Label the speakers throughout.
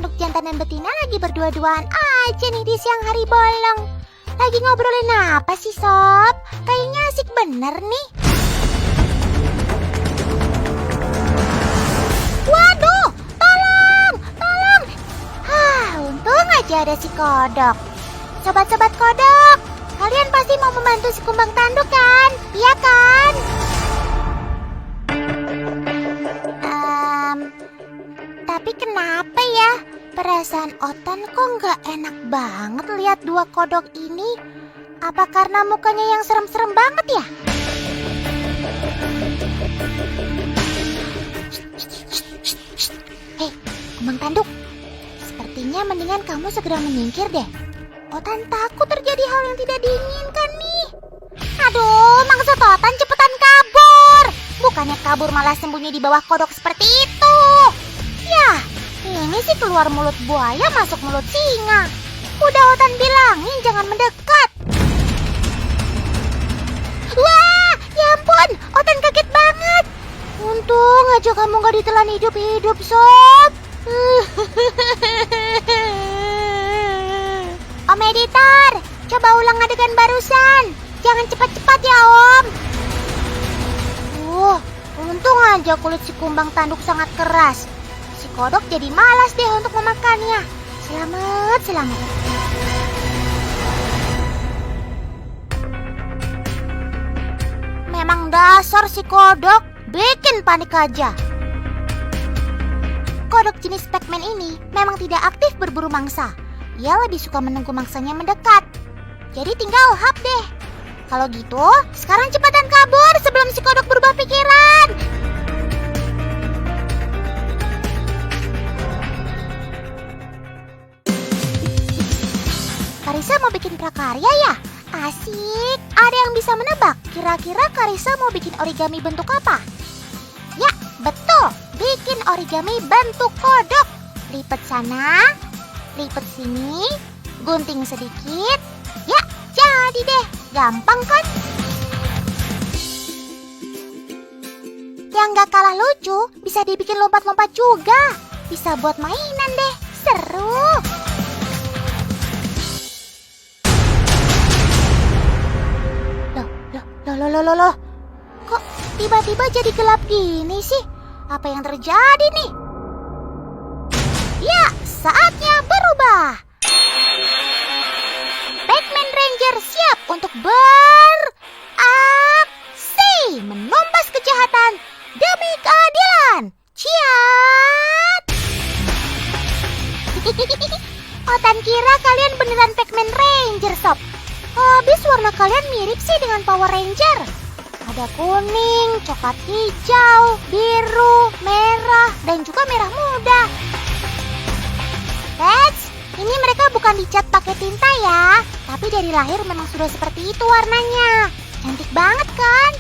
Speaker 1: tanduk jantan dan betina lagi berdua-duaan aja nih di siang hari bolong. Lagi ngobrolin apa sih, Sob? Kayaknya asik bener nih. Waduh, tolong. Untung aja ada si kodok. Sobat-sobat kodok, kalian pasti mau membantu si kumbang tanduk kan? Iya kan? Tapi kenapa ya? Perasaan Otan kok nggak enak banget lihat dua kodok ini? Apa karena mukanya yang serem-serem banget ya? Hei, kumbang tanduk. Sepertinya mendingan kamu segera menyingkir deh. Otan takut terjadi hal yang tidak diinginkan nih. Aduh, maksud Otan cepetan kabur. Bukannya kabur malah sembunyi di bawah kodok seperti itu. Ya, ini sih keluar mulut buaya masuk mulut singa. Udah Otan bilangin jangan mendekat. Wah, ya ampun, Otan kaget banget. Untung aja kamu gak ditelan hidup-hidup, Sob. Om editor, coba ulang adegan barusan. Jangan cepat-cepat ya, Om. Untung aja kulit si kumbang tanduk sangat keras. Si kodok jadi malas deh untuk memakannya. Selamat. Memang dasar si kodok, bikin panik aja. Kodok jenis Pac-Man ini memang tidak aktif berburu mangsa. Ia lebih suka menunggu mangsanya mendekat. Jadi tinggal hap deh. Kalau gitu, sekarang cepetan kabur sebelum si kodok berubah pikiran. Karissa mau bikin prakarya ya? Asik. Ada yang bisa menebak kira-kira Karissa mau bikin origami bentuk apa? Ya, betul. Bikin origami bentuk kodok. Lipat sana, lipat sini, gunting sedikit. Ya, jadi deh. Gampang kan? Yang gak kalah lucu, bisa dibikin lompat-lompat juga. Bisa buat mainan deh. Seru. Loh. Kok tiba-tiba jadi gelap gini sih? Apa yang terjadi nih? Ya, saatnya berubah. Pac-Man Ranger siap untuk beraksi, menumpas kejahatan demi keadilan. Ciat! Otan kira kalian beneran Pac-Man Ranger, Sob. Habis warna kalian mirip sih dengan Power Ranger. Ada kuning, coklat hijau, biru, merah, dan juga merah muda. Ini mereka bukan dicat pakai tinta ya, tapi dari lahir memang sudah seperti itu warnanya. Cantik banget kan?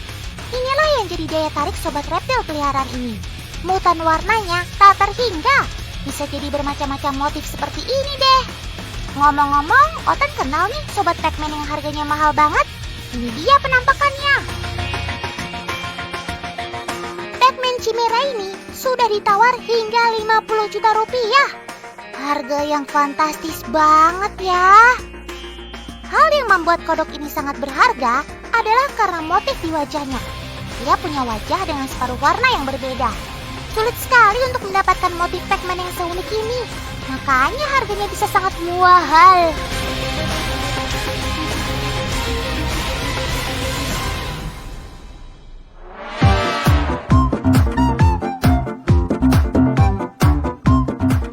Speaker 1: Inilah yang jadi daya tarik sobat reptil peliharaan ini. Mutan warnanya tak terhingga. Bisa jadi bermacam-macam motif seperti ini deh. Ngomong-ngomong, Otan kenal nih sobat Pac-Man yang harganya mahal banget. Ini dia penampakannya. Pac-Man Chimera ini sudah ditawar hingga 50 juta rupiah. Harga yang fantastis banget ya. Hal yang membuat kodok ini sangat berharga adalah karena motif di wajahnya. Dia punya wajah dengan separuh warna yang berbeda. Sulit sekali untuk mendapatkan motif Pac-Man yang seunik ini. Makanya harganya bisa sangat mahal.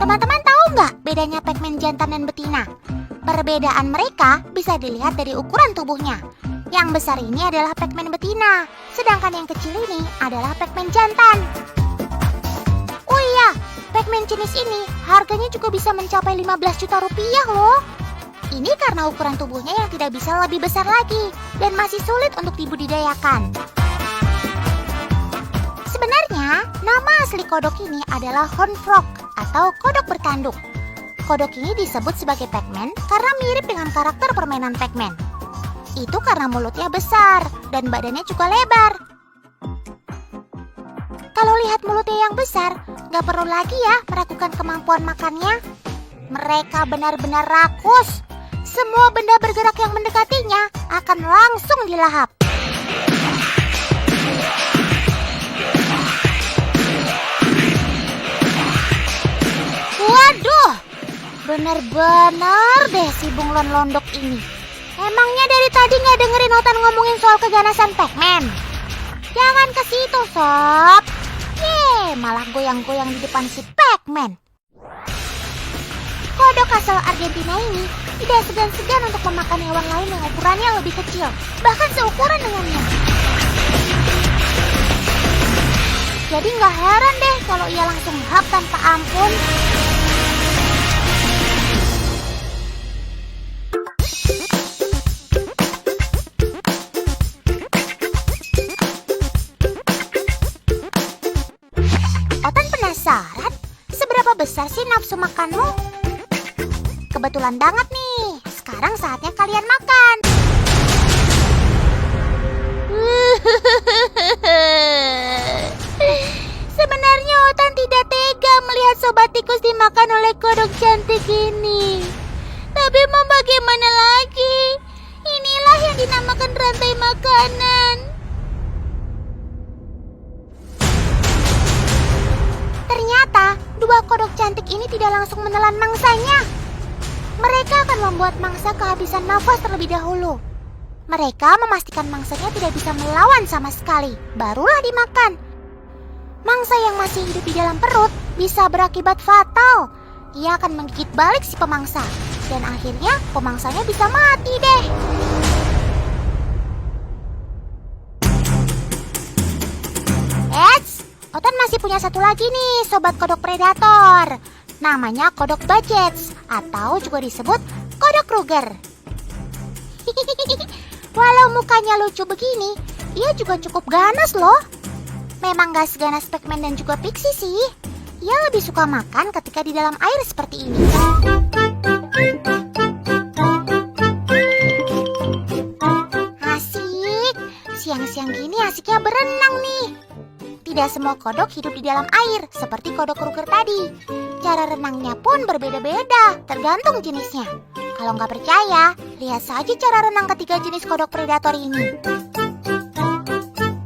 Speaker 1: Teman-teman tahu nggak bedanya Pac-Man jantan dan betina? Perbedaan mereka bisa dilihat dari ukuran tubuhnya. Yang besar ini adalah Pac-Man betina, sedangkan yang kecil ini adalah Pac-Man jantan. Oh iya, Pac-Man jenis ini harganya juga bisa mencapai 15 juta rupiah loh. Ini karena ukuran tubuhnya yang tidak bisa lebih besar lagi dan masih sulit untuk dibudidayakan. Sebenarnya, nama asli kodok ini adalah Horned Frog atau kodok bertanduk. Kodok ini disebut sebagai Pac-Man karena mirip dengan karakter permainan Pac-Man. Itu karena mulutnya besar dan badannya juga lebar. Kalau lihat mulutnya yang besar, nggak perlu lagi ya meragukan kemampuan makannya. Mereka benar-benar rakus. Semua benda bergerak yang mendekatinya akan langsung dilahap. Waduh, benar-benar deh si bunglon londok ini. Emangnya dari tadi nggak dengerin Otan ngomongin soal keganasan Pac-Man? Jangan ke situ, Sob. Malah goyang-goyang di depan si Pac-Man. Kodok asal Argentina ini tidak segan-segan untuk memakan hewan lain yang ukurannya lebih kecil, bahkan seukuran dengannya. Jadi nggak heran deh kalau ia langsung hap tanpa ampun. Otan penasaran, seberapa besar sih nafsu makanmu? Kebetulan banget nih, sekarang saatnya kalian makan. Sebenarnya Otan tidak tega melihat sobat tikus dimakan oleh kodok cantik ini. Tapi mau bagaimana lagi? Inilah yang dinamakan rantai makanan. Ternyata dua kodok cantik ini tidak langsung menelan mangsanya. Mereka akan membuat mangsa kehabisan nafas terlebih dahulu. Mereka memastikan mangsanya tidak bisa melawan sama sekali, barulah dimakan. Mangsa yang masih hidup di dalam perut bisa berakibat fatal. Ia akan menggigit balik si pemangsa, dan akhirnya pemangsanya bisa mati deh. Eits, Otan masih punya satu lagi nih, sobat kodok predator. Namanya kodok Budgets, atau juga disebut kodok Kruger. Walau mukanya lucu begini, ia juga cukup ganas loh. Memang gak seganas Pac-Man dan juga Pixie sih. Ia lebih suka makan ketika di dalam air seperti ini. Asik, siang-siang gini asiknya berenang nih. Tidak semua kodok hidup di dalam air, seperti kodok Kruger tadi. Cara renangnya pun berbeda-beda, tergantung jenisnya. Kalau nggak percaya, lihat saja cara renang ketiga jenis kodok predator ini.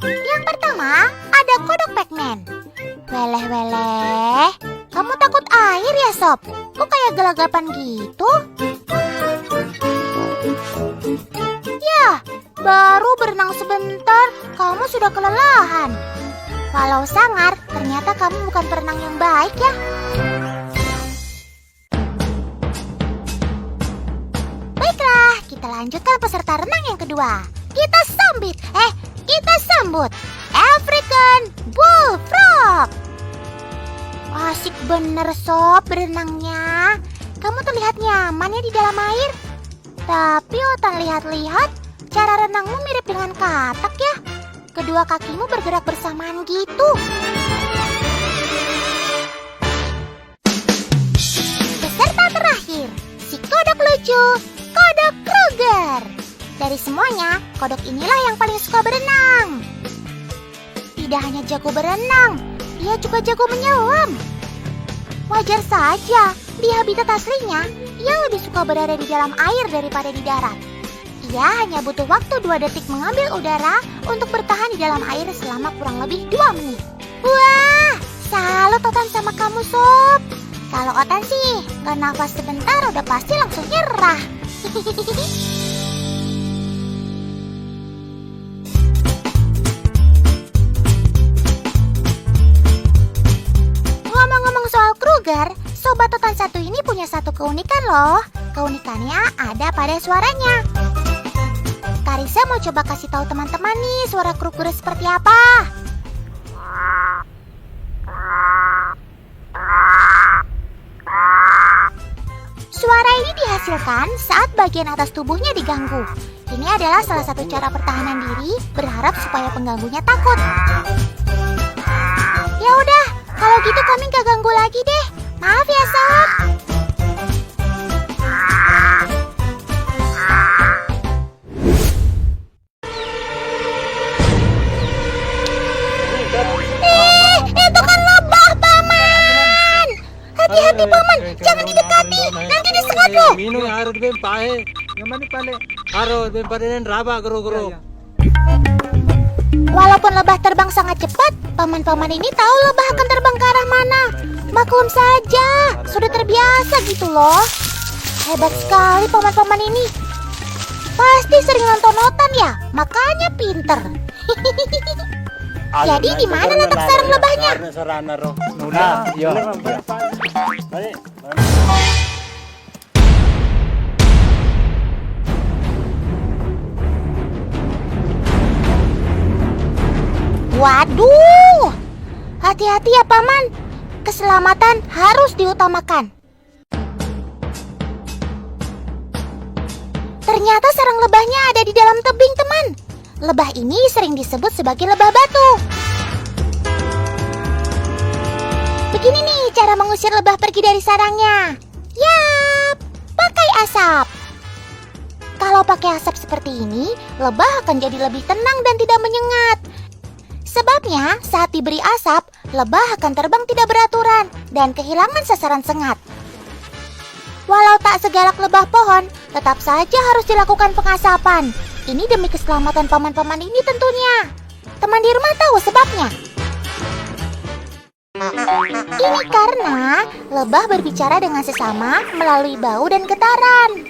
Speaker 1: Yang pertama, ada kodok Pac-Man. Weleh, kamu takut air ya, Sob? Kok kayak gelagapan gitu? Ya, baru berenang sebentar, kamu sudah kelelahan. Walau sangar, ternyata kamu bukan perenang yang baik ya. Baiklah, kita lanjutkan peserta renang yang kedua. Kita sambut African Bullfrog. Asik bener, Sob, berenangnya. Kamu terlihat nyaman ya di dalam air. Tapi Otan lihat-lihat, cara renangmu mirip dengan katak ya. Kedua kakimu bergerak bersamaan gitu. Peserta terakhir, si kodok lucu, kodok Kruger. Dari semuanya, kodok inilah yang paling suka berenang. Tidak hanya jago berenang, ia juga jago menyelam. Wajar saja, di habitat aslinya, ia lebih suka berada di dalam air daripada di darat. Ia hanya butuh waktu 2 detik mengambil udara untuk bertahan di dalam air selama kurang lebih 2 menit. Wah, salut Otan sama kamu, Sob. Kalau Otan sih, gak nafas sebentar udah pasti langsung nyerah. Ngomong-ngomong soal Kruger, sobat Otan satu ini punya satu keunikan loh. Keunikannya ada pada suaranya. Karissa mau coba kasih tahu teman-teman nih suara Kruger seperti apa. Suara ini dihasilkan saat bagian atas tubuhnya diganggu. Ini adalah salah satu cara pertahanan diri, berharap supaya pengganggunya takut. Ya udah, kalau gitu kami gak ganggu lagi deh. Maaf ya, Sob. Itu kan lebah, Paman. Hati-hati, paman, jangan didekati, nanti disengat loh.
Speaker 2: Minum air ben pahe.
Speaker 3: Yang mana pale?
Speaker 2: Haro ben paden raba guru.
Speaker 3: Ya.
Speaker 1: Walaupun lebah terbang sangat cepat, paman-paman ini tahu lebah akan terbang ke arah mana. Maklum saja, sudah terbiasa gitu loh. Hebat sekali paman-paman ini. Pasti sering nonton-nonton ya, makanya pinter. Jadi di mana letak sarang lebahnya?
Speaker 3: Nah, iya.
Speaker 1: Waduh, hati-hati ya paman. Keselamatan harus diutamakan. Ternyata sarang lebahnya ada di dalam tebing, teman. Lebah ini sering disebut sebagai lebah batu. Begini nih cara mengusir lebah pergi dari sarangnya. Yap, pakai asap. Kalau pakai asap seperti ini, lebah akan jadi lebih tenang dan tidak menyengat. Sebabnya, saat diberi asap, lebah akan terbang tidak beraturan dan kehilangan sasaran sengat. Walau tak segalak lebah pohon, tetap saja harus dilakukan pengasapan. Ini demi keselamatan paman-paman ini tentunya. Teman di rumah tahu sebabnya? Ini karena lebah berbicara dengan sesama melalui bau dan getaran.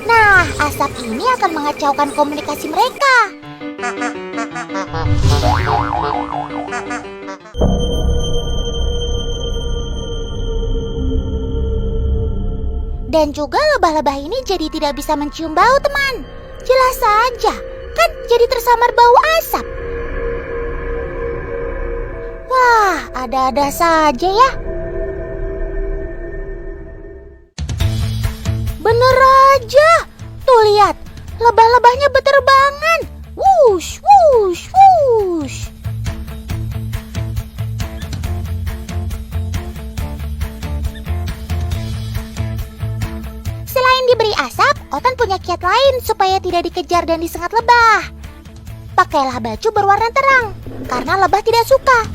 Speaker 1: Nah, asap ini akan mengacaukan komunikasi mereka. Dan juga lebah-lebah ini jadi tidak bisa mencium bau, teman. Jelas saja, kan jadi tersamar bau asap. Wah, ada-ada saja ya. Bener aja. Tuh lihat, lebah-lebahnya berterbangan. Wush, wush, wush. Selain diberi asap, Otan punya kiat lain supaya tidak dikejar dan disengat lebah. Pakailah baju berwarna terang, karena lebah tidak suka.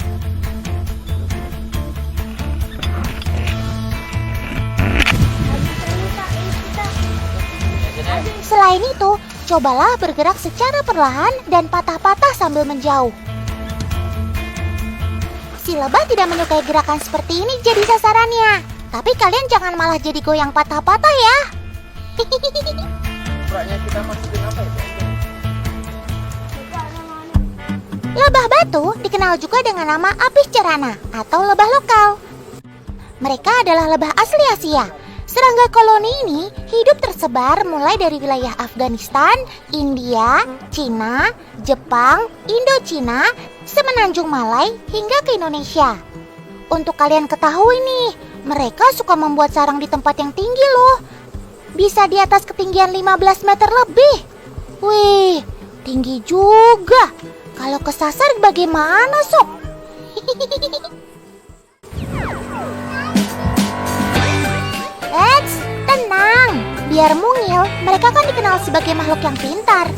Speaker 1: Selain itu, cobalah bergerak secara perlahan dan patah-patah sambil menjauh. Si lebah tidak menyukai gerakan seperti ini jadi sasarannya. Tapi kalian jangan malah jadi goyang patah-patah ya.
Speaker 3: Kita masukin apa ya?
Speaker 1: Lebah batu dikenal juga dengan nama Apis cerana atau lebah lokal. Mereka adalah lebah asli Asia. Serangga koloni ini hidup tersebar mulai dari wilayah Afghanistan, India, Cina, Jepang, Indochina, Semenanjung Malai hingga ke Indonesia. Untuk kalian ketahui nih, mereka suka membuat sarang di tempat yang tinggi loh. Bisa di atas ketinggian 15 meter lebih. Wih, tinggi juga. Kalau kesasar bagaimana, Sob? Eits, tenang. Biar mungil, mereka kan dikenal sebagai makhluk yang pintar.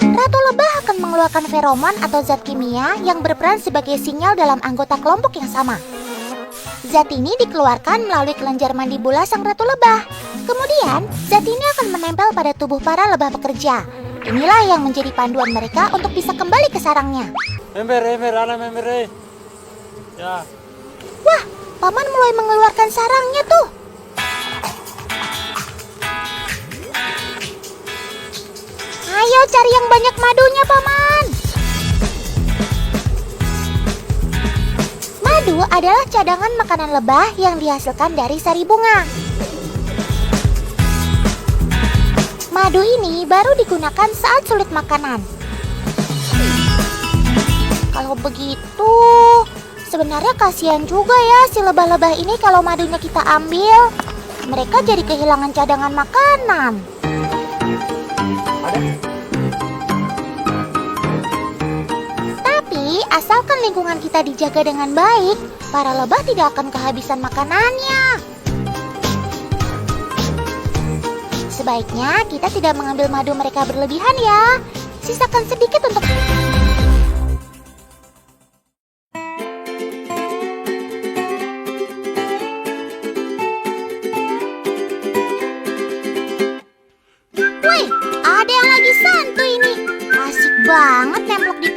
Speaker 1: Ratu lebah akan mengeluarkan feromon atau zat kimia yang berperan sebagai sinyal dalam anggota kelompok yang sama. Zat ini dikeluarkan melalui kelenjar mandibula sang ratu lebah. Kemudian, zat ini akan menempel pada tubuh para lebah pekerja. Inilah yang menjadi panduan mereka untuk bisa kembali ke sarangnya.
Speaker 2: Ya.
Speaker 1: Wah, paman mulai mengeluarkan sarangnya tuh. Ayo cari yang banyak madunya, paman. Madu adalah cadangan makanan lebah yang dihasilkan dari sari bunga. Madu ini baru digunakan saat sulit makanan. Kalau begitu, sebenarnya kasihan juga ya si lebah-lebah ini kalau madunya kita ambil. Mereka jadi kehilangan cadangan makanan. Tapi asalkan lingkungan kita dijaga dengan baik, para lebah tidak akan kehabisan makanannya. Sebaiknya kita tidak mengambil madu mereka berlebihan ya. Sisakan sedikit untuk...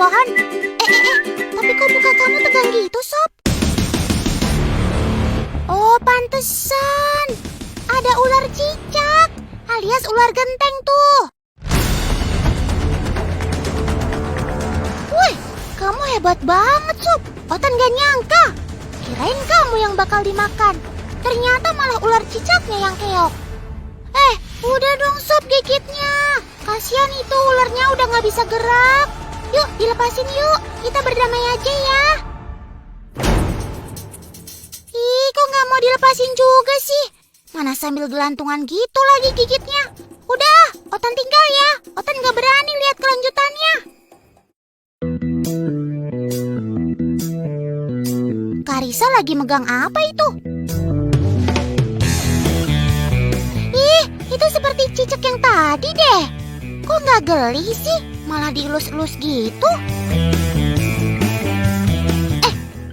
Speaker 1: pohon. Tapi kok muka kamu tegang gitu, Sob? Oh, pantesan. Ada ular cicak, alias ular genteng tuh. Wih, kamu hebat banget, Sob. Otan gak nyangka. Kirain kamu yang bakal dimakan. Ternyata malah ular cicaknya yang keok. Udah dong, Sob, gigitnya. Kasihan itu ularnya udah gak bisa gerak. Yuk, dilepasin yuk. Kita berdamai aja ya. Ih, kok gak mau dilepasin juga sih? Mana sambil gelantungan gitu lagi gigitnya. Udah, Otan tinggal ya. Otan gak berani lihat kelanjutannya. Karissa lagi megang apa itu? Itu seperti cicak yang tadi deh. Kok nggak geli sih? Malah dielus-elus gitu.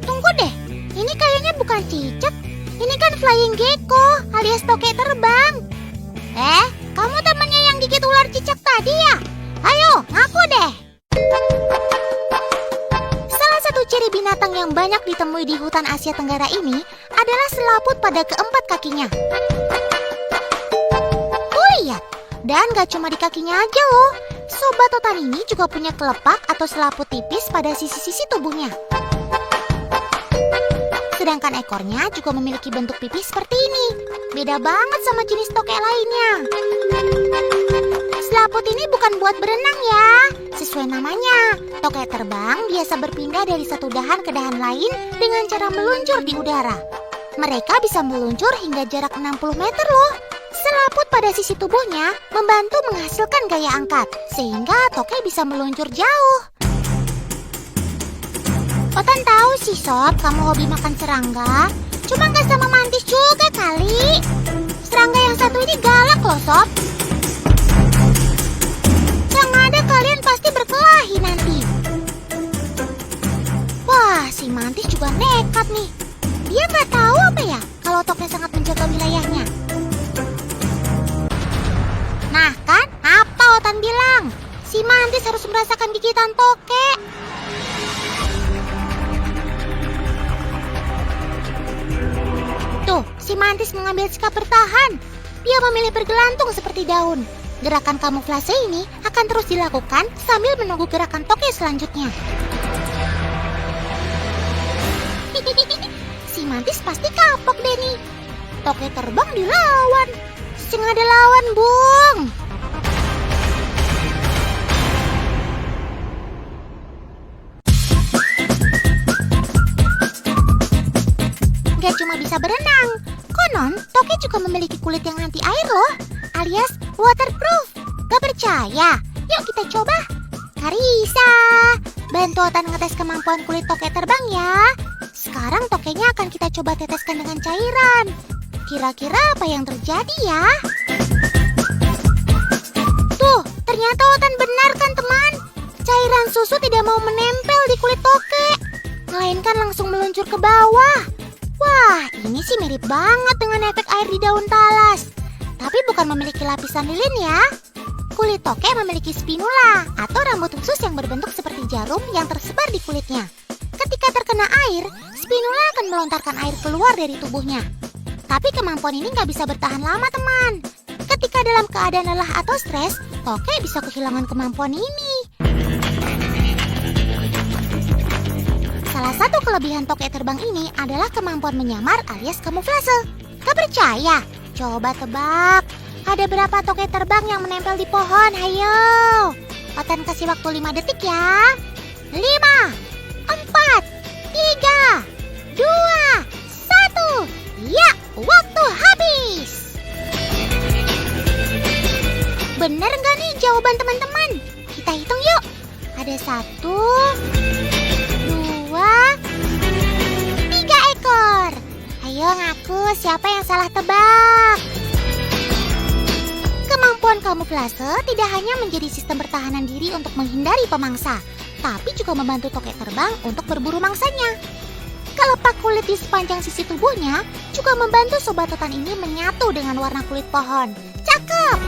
Speaker 1: Tunggu deh. Ini kayaknya bukan cicak. Ini kan flying gecko alias tokek terbang. Kamu temannya yang gigit ular cicak tadi ya? Ayo, ngaku deh. Salah satu ciri binatang yang banyak ditemui di hutan Asia Tenggara ini adalah selaput pada keempat kakinya. Lihat, dan gak cuma di kakinya aja loh. Sobat Otan ini juga punya kelepak atau selaput tipis pada sisi-sisi tubuhnya. Sedangkan ekornya juga memiliki bentuk pipis seperti ini. Beda banget sama jenis tokek lainnya. Selaput ini bukan buat berenang ya. Sesuai namanya, tokek terbang biasa berpindah dari satu dahan ke dahan lain dengan cara meluncur di udara. Mereka bisa meluncur hingga jarak 60 meter loh. Selaput pada sisi tubuhnya membantu menghasilkan gaya angkat, sehingga tokek bisa meluncur jauh. Otan tahu sih, Sob, kamu hobi makan serangga. Cuma gak sama mantis juga kali. Serangga yang satu ini galak loh, Sob. Yang ada kalian pasti berkelahi nanti. Wah, si mantis juga nekat nih. Dia gak tahu apa ya kalau tokek sangat menjaga wilayahnya. Nah kan, apa Otan bilang? Si mantis harus merasakan gigitan tokek. Tuh, si mantis mengambil sikap bertahan. Dia memilih bergelantung seperti daun. Gerakan kamuflase ini akan terus dilakukan sambil menunggu gerakan tokek selanjutnya. Si mantis pasti kapok deh nih. Tokek terbang dilawan. Sing ada lawan, Bung. Gak cuma bisa berenang. Konon, tokek juga memiliki kulit yang anti air loh, alias waterproof. Gak percaya? Yuk kita coba. Karissa, bantu Otan ngetes kemampuan kulit tokek terbang ya. Sekarang tokeknya akan kita coba teteskan dengan cairan. Kira-kira apa yang terjadi ya? Tuh, ternyata Otan benar kan teman? Cairan susu tidak mau menempel di kulit tokek, melainkan langsung meluncur ke bawah. Wah, ini sih mirip banget dengan efek air di daun talas. Tapi bukan memiliki lapisan lilin ya. Kulit tokek memiliki spinula atau rambut khusus yang berbentuk seperti jarum yang tersebar di kulitnya. Ketika terkena air, spinula akan melontarkan air keluar dari tubuhnya. Tapi kemampuan ini nggak bisa bertahan lama, teman. Ketika dalam keadaan lelah atau stres, tokek bisa kehilangan kemampuan ini. Salah satu kelebihan tokek terbang ini adalah kemampuan menyamar alias kamuflase. Gak percaya? Coba tebak. Ada berapa tokek terbang yang menempel di pohon? Hayo. Otan kasih waktu 5 detik ya. 5, 4, 3, 2, 1. Ya, waktu habis. Bener nggak nih jawaban teman-teman? Kita hitung yuk. Ada 1, 2, 3 ekor. Ayo ngaku siapa yang salah tebak. Kemampuan kamuflase tidak hanya menjadi sistem pertahanan diri untuk menghindari pemangsa, tapi juga membantu tokek terbang untuk berburu mangsanya. Kelepak kulit di sepanjang sisi tubuhnya juga membantu sobat Otan ini menyatu dengan warna kulit pohon. Cakep!